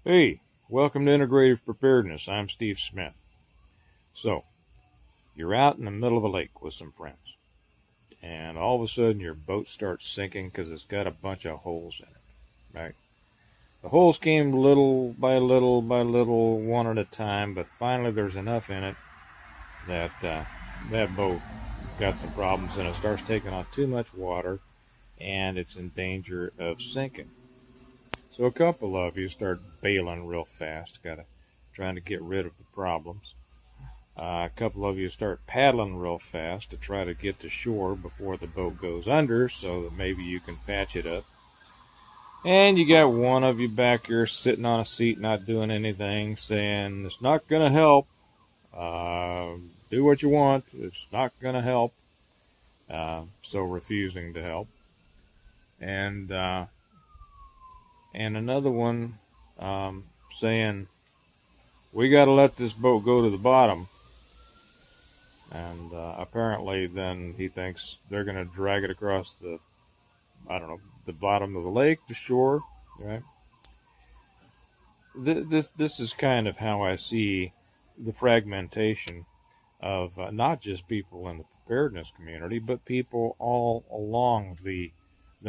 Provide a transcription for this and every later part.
Hey, welcome to Integrative Preparedness. I'm Steve Smith. So, you're out in the middle of a lake with some friends, and all of a sudden your boat starts sinking because it's got a bunch of holes in it, right? The holes came little by little by little, one at a time, but finally there's enough in it that that boat got some problems and it starts taking on too much water and it's in danger of sinking. So a couple of you start bailing real fast, trying to get rid of the problems. A couple of you start paddling real fast to try to get to shore before the boat goes under so that maybe you can patch it up. And you got one of you back here sitting on a seat not doing anything, saying, "It's not going to help. Do what you want. It's not going to help." So refusing to help. And, uh, and another one saying, "We got to let this boat go to the bottom." And apparently then he thinks they're going to drag it across the bottom of the lake to shore, right? This is kind of how I see the fragmentation of not just people in the preparedness community, but people all along the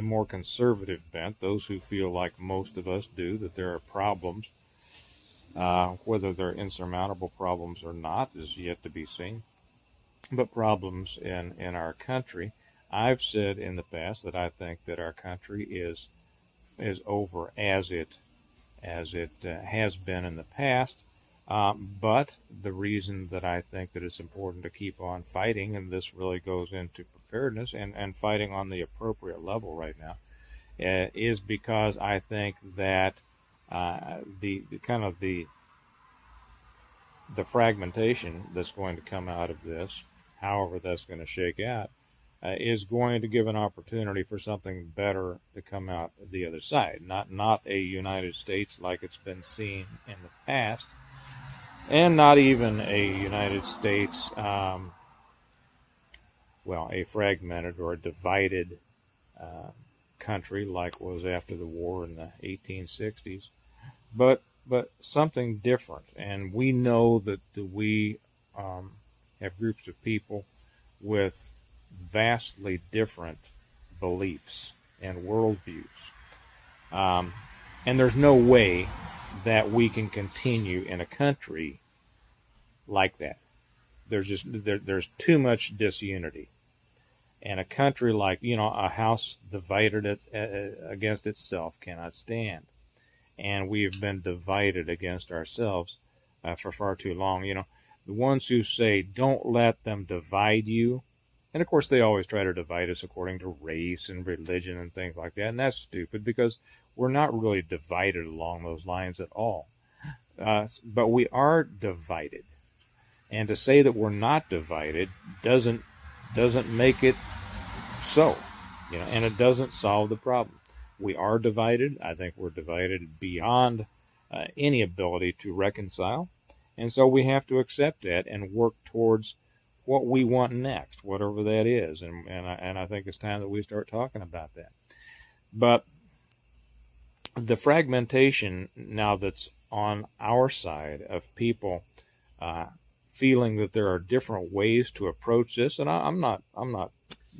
more conservative bent, those who feel like most of us do, that there are problems. Whether they're insurmountable problems or not is yet to be seen. But problems in our country. I've said in the past that I think that our country is over as it has been in the past. But the reason that I think that it's important to keep on fighting, and this really goes into preparedness and fighting on the appropriate level right now, is because I think that the kind of the fragmentation that's going to come out of this, however that's going to shake out, is going to give an opportunity for something better to come out the other side. Not a United States like it's been seen in the past, and not even a United States, a fragmented or a divided country like was after the war in the 1860s, but something different. And we know that we have groups of people with vastly different beliefs and worldviews. And there's no way that we can continue in a country like that. There's too much disunity. And a country like, a house divided against itself cannot stand. And we have been divided against ourselves for far too long. The ones who say, "Don't let them divide you," and of course they always try to divide us according to race and religion and things like that, and that's stupid because we're not really divided along those lines at all. But we are divided, and to say that we're not divided doesn't make it so, and it doesn't solve the problem. We are divided. I think we're divided beyond any ability to reconcile. And so we have to accept that and work towards what we want next, whatever that is. And I think it's time that we start talking about that. But the fragmentation now that's on our side of people feeling that there are different ways to approach this, and I'm not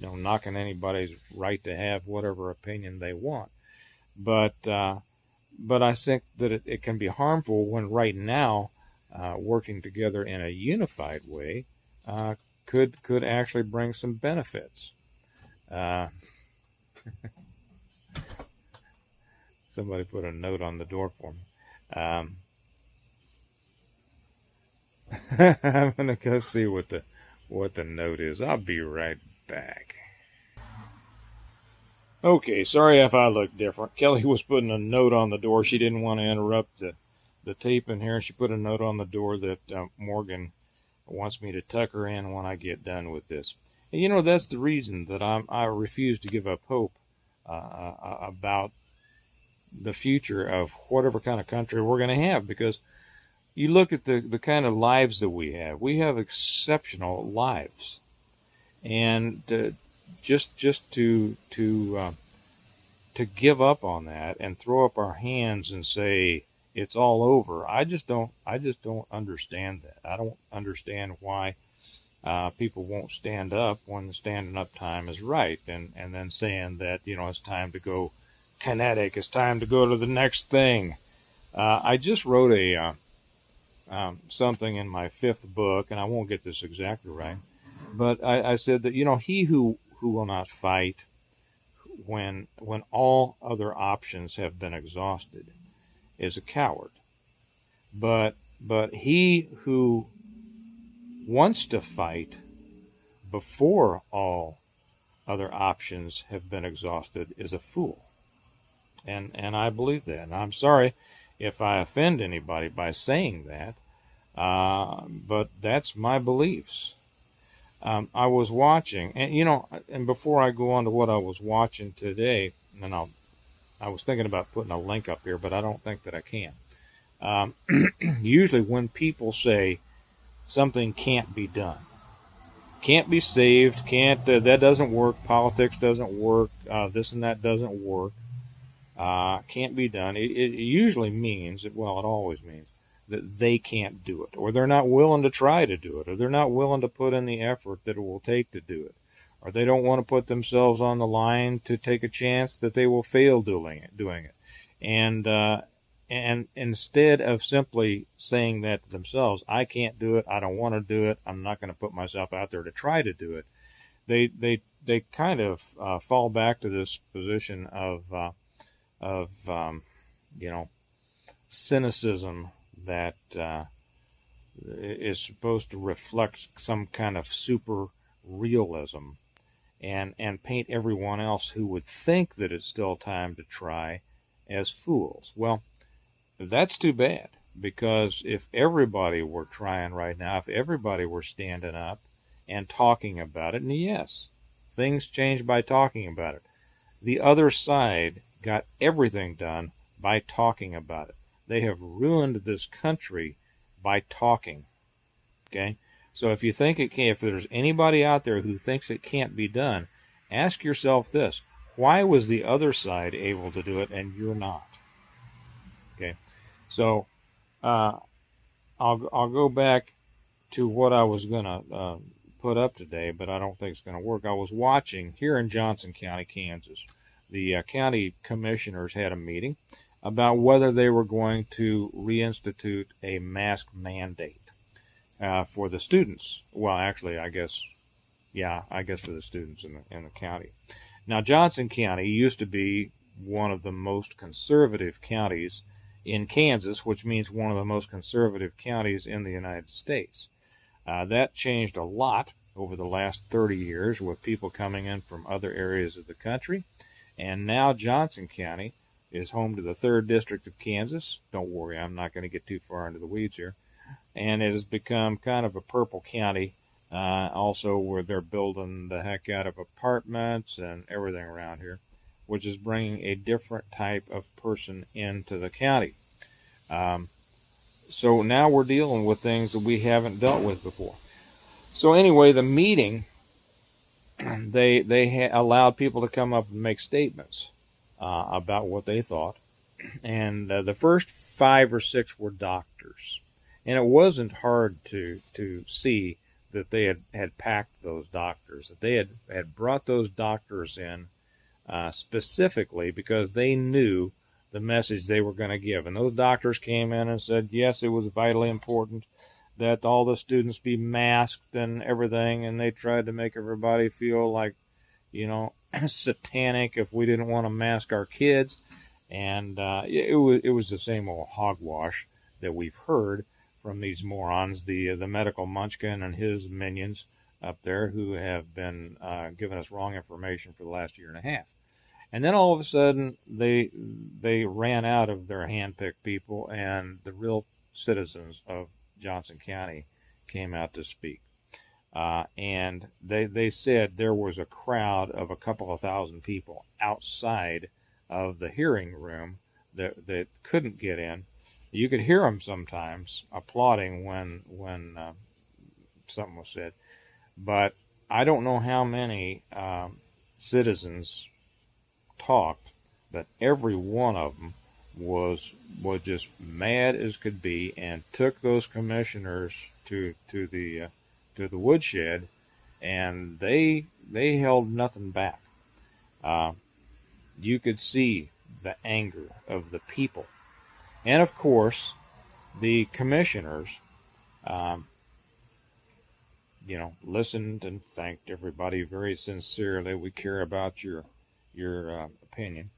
knocking anybody's right to have whatever opinion they want, but I think that it can be harmful when right now working together in a unified way could actually bring some benefits. Somebody put a note on the door for me. I'm gonna go see what the note is. I'll be right back. Okay, sorry if I look different. Kelly was putting a note on the door. She didn't want to interrupt the tape in here. She put a note on the door that Morgan wants me to tuck her in when I get done with this. And that's the reason that I refuse to give up hope about the future of whatever kind of country we're going to have, because you look at the kind of lives that we have. We have exceptional lives, and just to give up on that and throw up our hands and say, it's all over. I just don't understand that. I don't understand why people won't stand up when the standing up time is right, and then saying that, it's time to go kinetic, it's time to go to the next thing. I just wrote a something in my fifth book, and I won't get this exactly right, but I said that, he who will not fight when all other options have been exhausted is a coward. But he who wants to fight before all other options have been exhausted is a fool. And I believe that. And I'm sorry if I offend anybody by saying that, but that's my beliefs. I was watching, and before I go on to what I was watching today, and I was thinking about putting a link up here, but I don't think that I can. Usually when people say something can't be done, can't be saved, that doesn't work, politics doesn't work, this and that doesn't work, can't be done, it usually means, well, it always means that they can't do it, or they're not willing to try to do it, or they're not willing to put in the effort that it will take to do it, or they don't want to put themselves on the line to take a chance that they will fail doing it. And instead of simply saying that to themselves, I can't do it, I don't want to do it, I'm not going to put myself out there to try to do it, they kind of fall back to this position of cynicism that is supposed to reflect some kind of super realism, and paint everyone else who would think that it's still time to try as fools. Well, that's too bad, because if everybody were trying right now, if everybody were standing up and talking about it, and yes, things change by talking about it. The other side got everything done by talking about it. They have ruined this country by talking. Okay? So if you think it can, if there's anybody out there who thinks it can't be done, ask yourself this: why was the other side able to do it and you're not? Okay? So I'll go back to what I was gonna put up today, but I don't think it's gonna work. I was watching here in Johnson County, Kansas. The county commissioners had a meeting about whether they were going to reinstitute a mask mandate for the students. Well, actually, I guess for the students in the county. Now, Johnson County used to be one of the most conservative counties in Kansas, which means one of the most conservative counties in the United States. That changed a lot over the last 30 years with people coming in from other areas of the country. And now Johnson County is home to the 3rd District of Kansas. Don't worry, I'm not going to get too far into the weeds here. And it has become kind of a purple county, also where they're building the heck out of apartments and everything around here, which is bringing a different type of person into the county. So now we're dealing with things that we haven't dealt with before. So anyway, the meeting, they allowed people to come up and make statements about what they thought. And the first 5 or 6 were doctors. And it wasn't hard to see that they had packed those doctors, that they had brought those doctors in specifically because they knew the message they were going to give. And those doctors came in and said, yes, it was vitally important that all the students be masked and everything, and they tried to make everybody feel like, satanic if we didn't want to mask our kids. And it was the same old hogwash that we've heard from these morons, the medical munchkin and his minions up there, who have been giving us wrong information for the last year and a half. And then all of a sudden, they ran out of their hand-picked people, and the real citizens of Johnson County came out to speak. And they said there was a crowd of a couple of thousand people outside of the hearing room that couldn't get in. You could hear them sometimes applauding when something was said. But I don't know how many citizens talked, but every one of them was just mad as could be and took those commissioners to the woodshed, and they held nothing back. Uh, you could see the anger of the people, and of course, the commissioners, um, listened and thanked everybody very sincerely. We care about your opinion,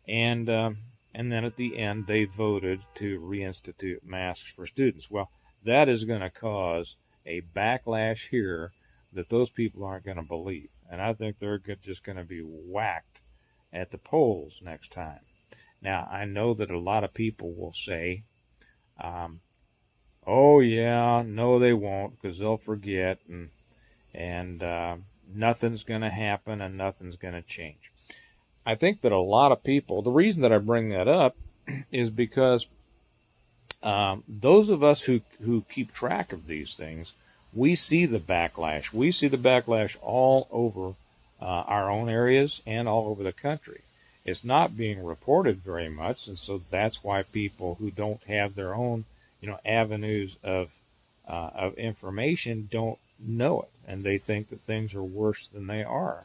and then at the end they voted to reinstitute masks for students. Well, that is going to cause a backlash here that those people aren't going to believe, and I think they're just going to be whacked at the polls next time. Now, I know that a lot of people will say, um, "Oh yeah, no, they won't, because they'll forget, and nothing's going to happen, and nothing's going to change." I think that a lot of people, the reason that I bring that up is because those of us who keep track of these things, we see the backlash. We see the backlash all over our own areas and all over the country. It's not being reported very much, and so that's why people who don't have their own, avenues of information don't know it, and they think that things are worse than they are.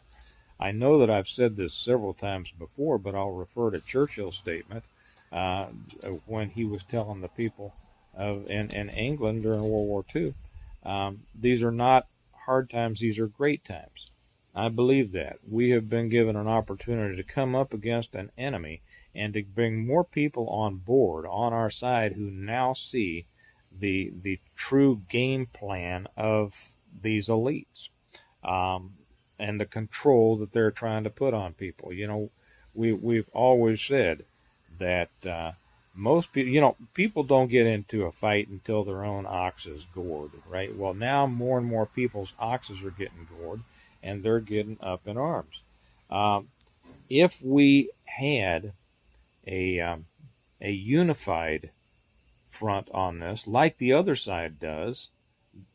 I know that I've said this several times before, but I'll refer to Churchill's statement uh, when he was telling the people in England during World War II, these are not hard times, these are great times. I believe that. We have been given an opportunity to come up against an enemy and to bring more people on board, on our side, who now see the true game plan of these elites. And the control that they're trying to put on people. We've always said that most people, people don't get into a fight until their own ox is gored, right? Well, now more and more people's oxes are getting gored, and they're getting up in arms. If we had a unified front on this, like the other side does,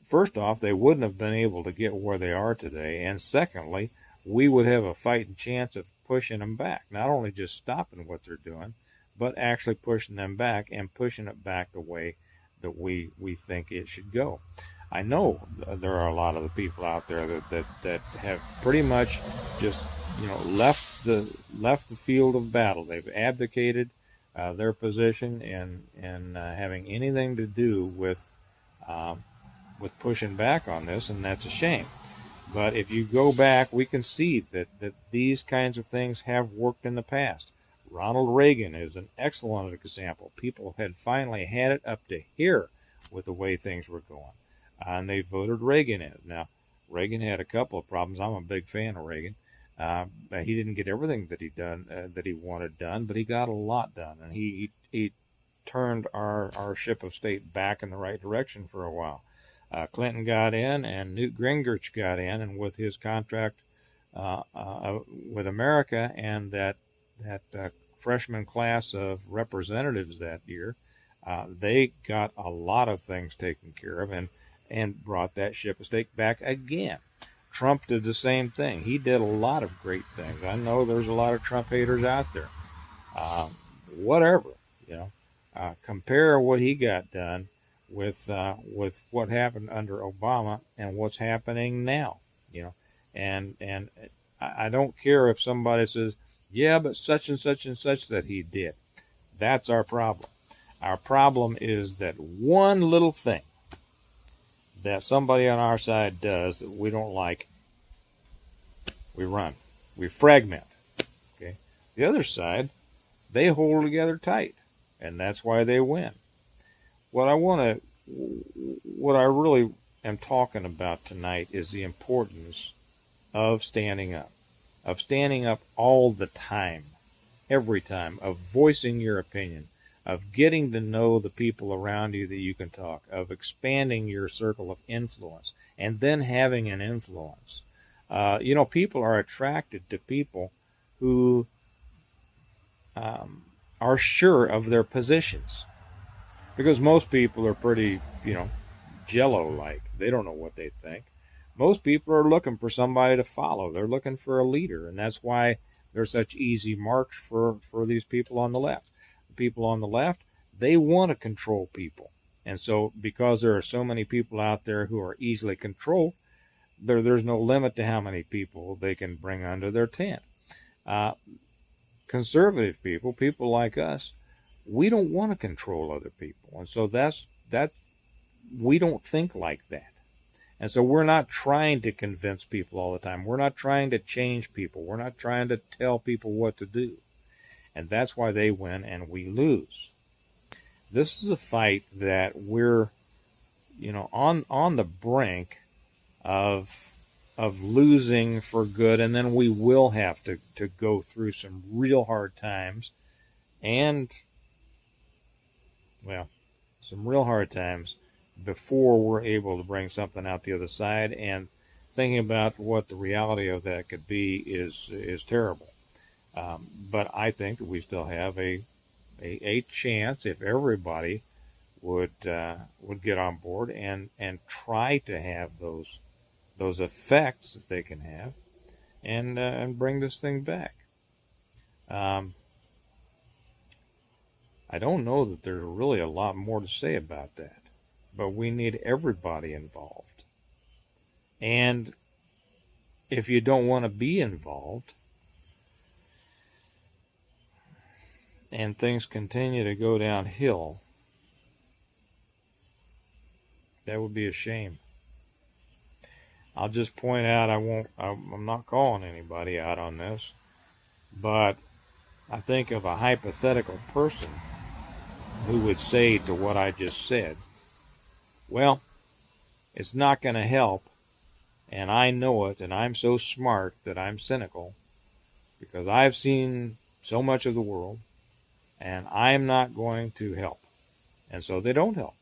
first off, they wouldn't have been able to get where they are today, and secondly, we would have a fighting chance of pushing them back. Not only just stopping what they're doing, but actually pushing them back and pushing it back the way that we think it should go. I know there are a lot of the people out there that have pretty much just left the field of battle. They've abdicated their position in having anything to do with pushing back on this, and that's a shame. But if you go back, we can see that these kinds of things have worked in the past. Ronald Reagan is an excellent example. People had finally had it up to here with the way things were going, and they voted Reagan in. Now, Reagan had a couple of problems. I'm a big fan of Reagan. He didn't get everything that he wanted done, but he got a lot done, and he turned our ship of state back in the right direction for a while. Clinton got in, and Newt Gingrich got in, and with his contract with America and that freshman class of representatives that year, they got a lot of things taken care of and brought that ship of state back again. Trump did the same thing. He did a lot of great things. I know there's a lot of Trump haters out there. Whatever, compare what he got done with what happened under Obama and what's happening now, and I don't care if somebody says, yeah, but such and such and such that he did. That's our problem. Our problem is that one little thing that somebody on our side does that we don't like, we run, we fragment. Okay, the other side, they hold together tight, and that's why they win. What I really am talking about tonight is the importance of standing up all the time, every time, of voicing your opinion, of getting to know the people around you that you can talk, of expanding your circle of influence, and then having an influence. People are attracted to people who are sure of their positions. Because most people are pretty, jello-like. They don't know what they think. Most people are looking for somebody to follow. They're looking for a leader, and that's why they're such easy marks for these people on the left. people on the left, they want to control people. And so because there are so many people out there who are easily controlled, there's no limit to how many people they can bring under their tent. Conservative people, people like us, we don't want to control other people. And so we don't think like that. And so we're not trying to convince people all the time. We're not trying to change people. We're not trying to tell people what to do. And that's why they win and we lose. This is a fight that we're, on the brink of losing for good, and then we will have to go through some real hard times and, some real hard times before we're able to bring something out the other side. And thinking about what the reality of that could be is terrible. But I think that we still have a chance if everybody would get on board and try to have those effects that they can have and bring this thing back. I don't know that there's really a lot more to say about that, but we need everybody involved. And if you don't want to be involved and things continue to go downhill, that would be a shame. I'll just point out, I'm not calling anybody out on this, but I think of a hypothetical person who would say to what I just said, well, it's not going to help, and I know it, and I'm so smart that I'm cynical because I've seen so much of the world, and I'm not going to help. And so they don't help.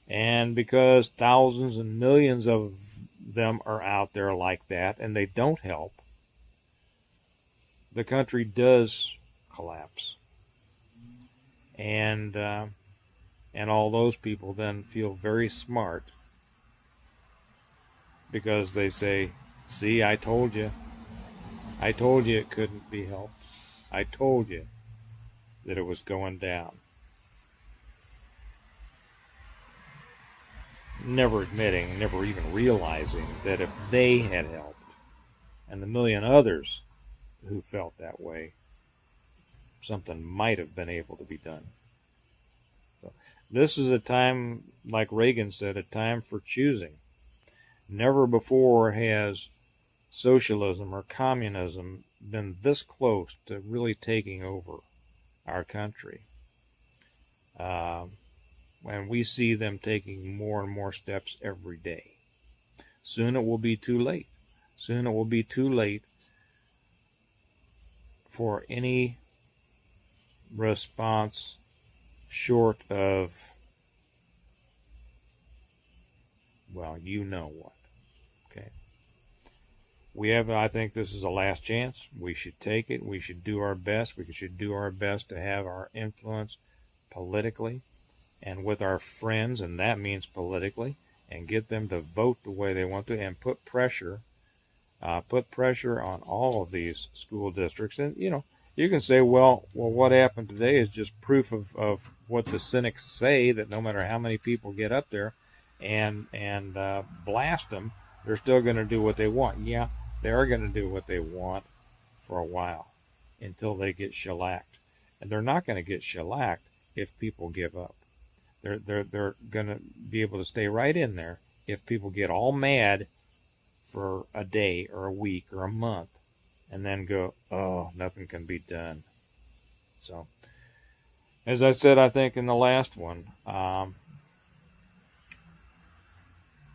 And because thousands and millions of them are out there like that, and they don't help, the country does collapse. And all those people then feel very smart because they say, see, I told you it couldn't be helped. I told you that it was going down. Never admitting, never even realizing that if they had helped, and the million others who felt that way, something might have been able to be done. So this is a time, like Reagan said, a time for choosing. Never before has socialism or communism been this close to really taking over our country. And we see them taking more and more steps every day. Soon it will be too late. Soon it will be too late for any response short of, well, you know what. Okay. I think this is a last chance. We should take it. We should do our best. We should do our best to have our influence politically and with our friends, and that means politically, and get them to vote the way they want to and put pressure on all of these school districts. And, you can say, well, what happened today is just proof of what the cynics say, that no matter how many people get up there and blast them, they're still going to do what they want. Yeah, they are going to do what they want for a while until they get shellacked. And they're not going to get shellacked if people give up. They're going to be able to stay right in there if people get all mad for a day or a week or a month and then go, oh, nothing can be done. So, as I said, I think in the last one,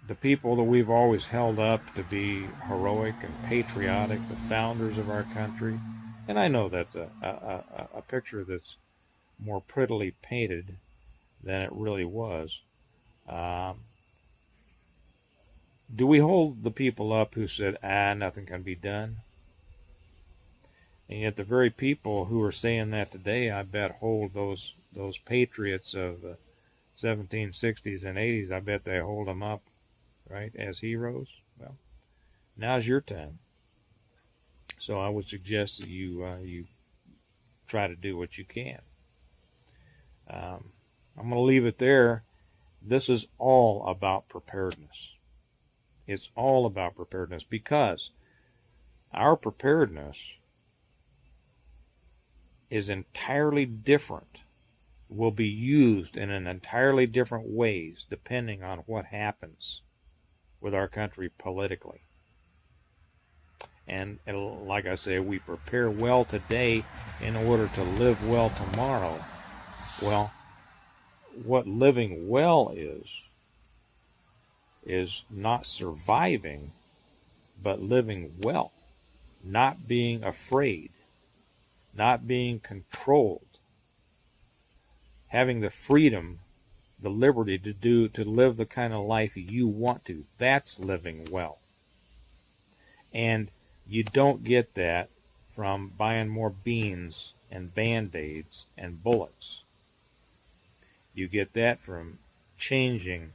the people that we've always held up to be heroic and patriotic, the founders of our country, and I know that's a picture that's more prettily painted than it really was. Do we hold the people up who said, nothing can be done? And yet the very people who are saying that today, I bet, hold those patriots of the 1760s and 80s, I bet they hold them up, right, as heroes. Well, now's your time. So I would suggest that you try to do what you can. I'm going to leave it there. This is all about preparedness. It's all about preparedness, because our preparedness is entirely different, will be used in an entirely different ways depending on what happens with our country politically. And like I say, we prepare well today in order to live well tomorrow. Well, what living well is not surviving, but living well, not being afraid, not being controlled, having the freedom, the liberty to live the kind of life you want to. That's living well. And you don't get that from buying more beans and Band-Aids and bullets. You get that from changing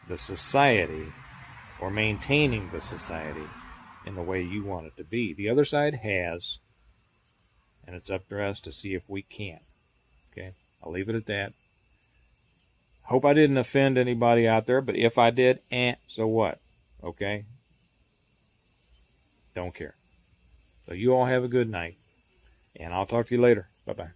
the society or maintaining the society in the way you want it to be. The other side has, and it's up to us to see if we can. Okay, I'll leave it at that. Hope I didn't offend anybody out there, but if I did, so what? Okay? Don't care. So you all have a good night, and I'll talk to you later. Bye-bye.